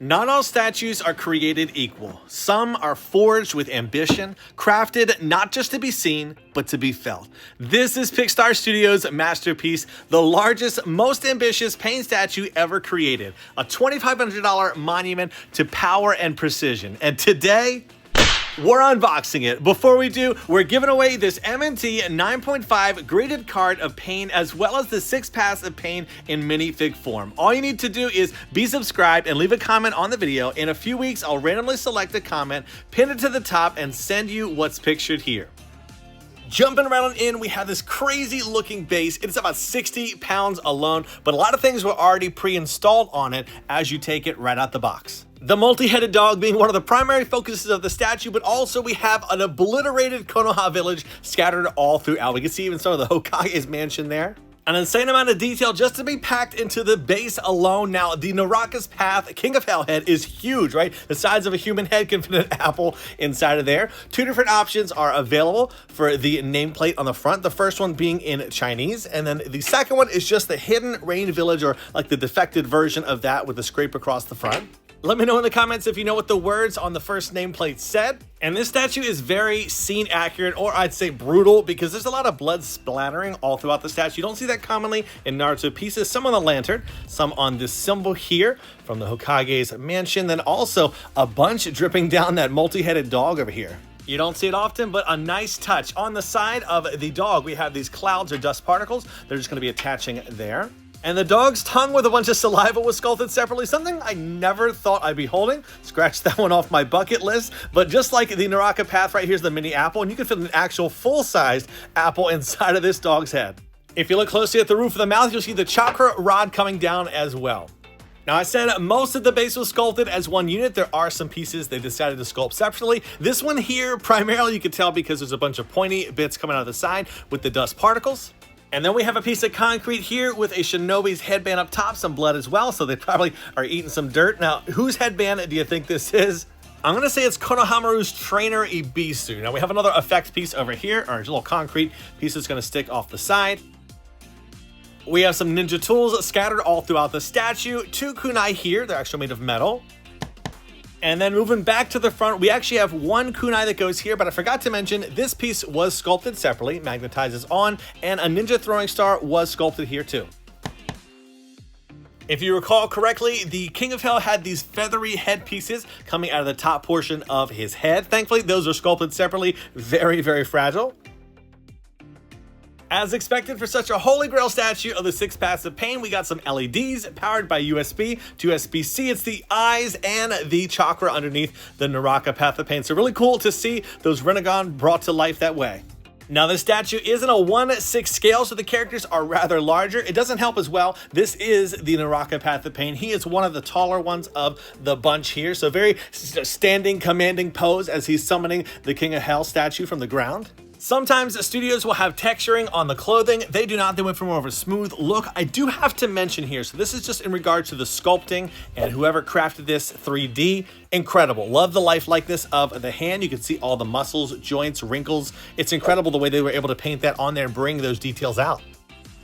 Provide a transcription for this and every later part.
Not all statues are created equal. Some are forged with ambition, crafted not just to be seen, but to be felt. This is Pickstar Studio's masterpiece, the largest, most ambitious pain statue ever created. A $2,500 monument to power and precision. And today, we're unboxing it. Before we do, we're giving away this MNT 9.5 graded card of Pain, as well as the 6 Paths of Pain in minifig form. All you need to do is be subscribed and leave a comment on the video. In a few weeks, I'll randomly select a comment, pin it to the top, and send you what's pictured here. Jumping around in, we have this crazy looking base. It's about 60 pounds alone, but a lot of things were already pre-installed on it as you take it right out the box. The multi-headed dog being one of the primary focuses of the statue, but also we have an obliterated Konoha village scattered all throughout. We can see even some of the Hokage's mansion there. An insane amount of detail just to be packed into the base alone. Now, the Naraka's Path, King of Hell head is huge, right? The size of a human head can fit an apple inside of there. Two different options are available for the nameplate on the front. The first one being in Chinese, and then the second one is just the hidden rain village, or like the defected version of that with the scrape across the front. Let me know in the comments if you know what the words on the first nameplate said. And this statue is very scene accurate, or I'd say brutal, because there's a lot of blood splattering all throughout the statue. You don't see that commonly in Naruto pieces. Some on the lantern, some on this symbol here from the Hokage's mansion, then also a bunch dripping down that multi-headed dog over here. You don't see it often, but a nice touch. On the side of the dog, we have these clouds or dust particles. They're just going to be attaching there. And the dog's tongue with a bunch of saliva was sculpted separately, something I never thought I'd be holding. Scratch that one off my bucket list. But just like the Naraka Path, right here's the mini apple, and you can fit an actual full-sized apple inside of this dog's head. If you look closely at the roof of the mouth, you'll see the chakra rod coming down as well. Now, I said most of the base was sculpted as one unit. There are some pieces they decided to sculpt separately. This one here, primarily you can tell because there's a bunch of pointy bits coming out of the side with the dust particles. And then we have a piece of concrete here with a shinobi's headband up top, some blood as well, so they probably are eating some dirt. Now, whose headband do you think this is? I'm gonna say it's Konohamaru's trainer Ibisu. Now we have another effect piece over here, or a little concrete piece that's gonna stick off the side. We have some ninja tools scattered all throughout the statue. Two kunai here, they're actually made of metal. And then moving back to the front, we actually have one kunai that goes here, but I forgot to mention this piece was sculpted separately, magnetizes on, and a ninja throwing star was sculpted here too. If you recall correctly, the King of Hell had these feathery head pieces coming out of the top portion of his head. Thankfully, those are sculpted separately, very, very fragile. As expected for such a holy grail statue of the 6 Paths of Pain, we got some LEDs powered by USB to USB-C. It's the eyes and the chakra underneath the Naraka Path of Pain. So really cool to see those Rinnegan brought to life that way. Now, this statue is in a 1/6 scale, so the characters are rather larger. It doesn't help as well. This is the Naraka Path of Pain. He is one of the taller ones of the bunch here. So very standing, commanding pose as he's summoning the King of Hell statue from the ground. Sometimes studios will have texturing on the clothing. They do not. They went for more of a smooth look. I do have to mention here, so this is just in regards to the sculpting, and whoever crafted this 3D, incredible. Love the lifelikeliness of the hand. You can see all the muscles, joints, wrinkles. It's incredible the way they were able to paint that on there and bring those details out.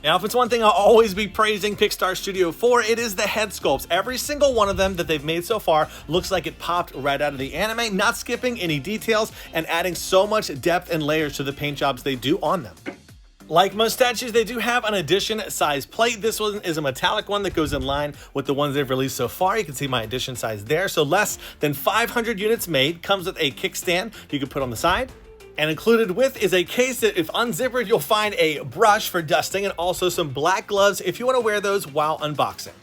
Now, if it's one thing I'll always be praising Pickstar Studio for, it is the head sculpts. Every single one of them that they've made so far looks like it popped right out of the anime, not skipping any details and adding so much depth and layers to the paint jobs they do on them. Like most statues, they do have an edition size plate. This one is a metallic one that goes in line with the ones they've released so far. You can see my edition size there. So less than 500 units made. Comes with a kickstand you can put on the side. And included with is a case that, if unzippered, you'll find a brush for dusting and also some black gloves if you want to wear those while unboxing.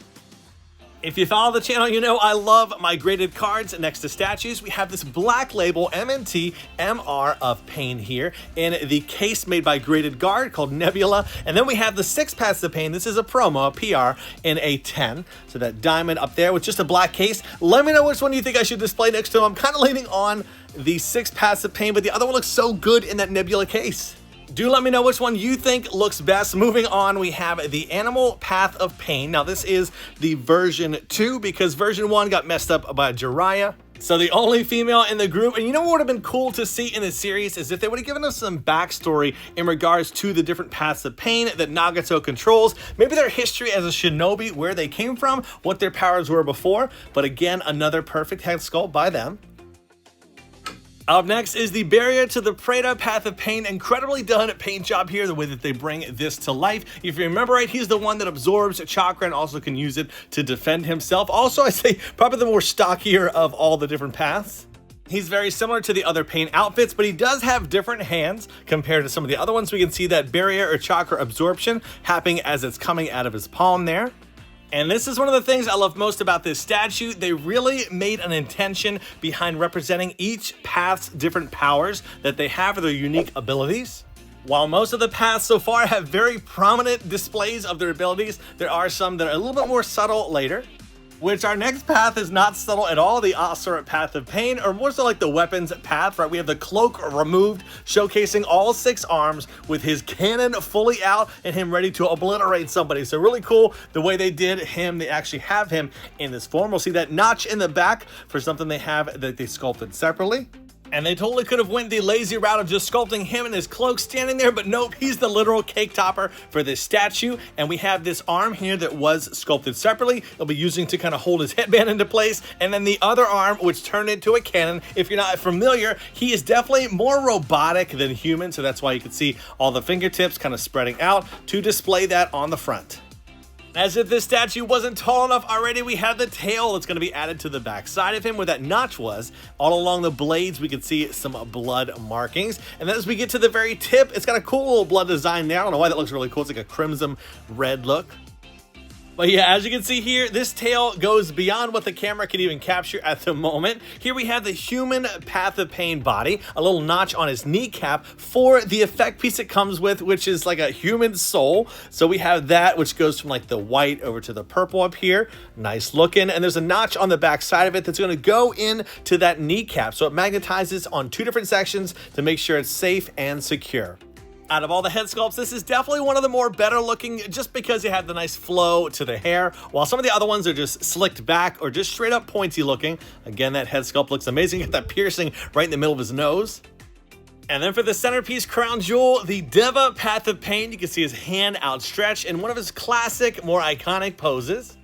If you follow the channel, you know I love my graded cards next to statues. We have this black label MNT MR of Pain here in the case made by Graded Guard called Nebula. And then we have the 6 Paths of Pain. This is a promo, a PR, in a 10. So that diamond up there with just a black case. Let me know which one you think I should display next to them. I'm kind of leaning on the 6 Paths of Pain, but the other one looks so good in that Nebula case. Do let me know which one you think looks best. Moving on, we have the Animal Path of Pain. Now, this is the version 2 because version 1 got messed up by Jiraiya. So the only female in the group, and you know what would have been cool to see in the series is if they would have given us some backstory in regards to the different paths of pain that Nagato controls, maybe their history as a shinobi, where they came from, what their powers were before, but again, another perfect head sculpt by them. Up next is the barrier to the Preta Path of Pain. Incredibly done paint job here, the way that they bring this to life. If you remember right, he's the one that absorbs chakra and also can use it to defend himself. Also, I say probably the more stockier of all the different paths. He's very similar to the other pain outfits, but he does have different hands compared to some of the other ones. We can see that barrier or chakra absorption happening as it's coming out of his palm there. And this is one of the things I love most about this statue. They really made an intention behind representing each path's different powers that they have for their unique abilities. While most of the paths so far have very prominent displays of their abilities, there are some that are a little bit more subtle later. Which our next path is not subtle at all, the Asura Path of Pain, or more so like the weapons path, right? We have the cloak removed, showcasing all 6 arms with his cannon fully out and him ready to obliterate somebody. So really cool the way they did him. They actually have him in this form. We'll see that notch in the back for something they have that they sculpted separately. And they totally could have went the lazy route of just sculpting him in his cloak standing there, but nope, he's the literal cake topper for this statue. And we have this arm here that was sculpted separately. They'll be using to kind of hold his headband into place. And then the other arm, which turned into a cannon. If you're not familiar, he is definitely more robotic than human. So that's why you can see all the fingertips kind of spreading out to display that on the front. As if this statue wasn't tall enough already, we have the tail that's going to be added to the back side of him where that notch was. All along the blades, we can see some blood markings. And then as we get to the very tip, it's got a cool little blood design there. I don't know why that looks really cool. It's like a crimson red look. But yeah, as you can see here, this tail goes beyond what the camera can even capture at the moment. Here we have the human Path of Pain body, a little notch on his kneecap for the effect piece it comes with, which is like a human soul. So we have that, which goes from like the white over to the purple up here. Nice looking. And there's a notch on the back side of it that's going to go into that kneecap. So it magnetizes on 2 different sections to make sure it's safe and secure. Out of all the head sculpts, this is definitely one of the more better looking just because you have the nice flow to the hair, while some of the other ones are just slicked back or just straight up pointy looking. Again, that head sculpt looks amazing. You got that piercing right in the middle of his nose. And then for the centerpiece crown jewel, the Deva Path of Pain, you can see his hand outstretched in one of his classic, more iconic poses.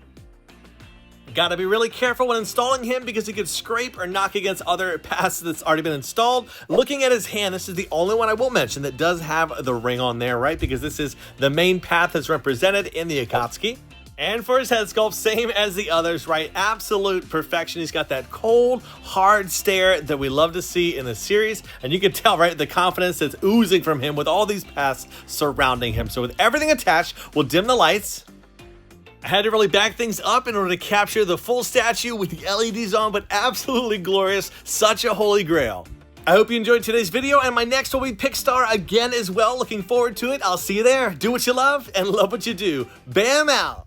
Gotta be really careful when installing him because he could scrape or knock against other paths that's already been installed. Looking at his hand, this is the only one I will mention that does have the ring on there, right? Because this is the main path that's represented in the Akatsuki. And for his head sculpt, same as the others, right? Absolute perfection. He's got that cold, hard stare that we love to see in the series. And you can tell, right, the confidence that's oozing from him with all these paths surrounding him. So with everything attached, we'll dim the lights. I had to really back things up in order to capture the full statue with the LEDs on, but absolutely glorious. Such a holy grail. I hope you enjoyed today's video, and my next will be Pickstar again as well. Looking forward to it. I'll see you there. Do what you love and love what you do. Bam out.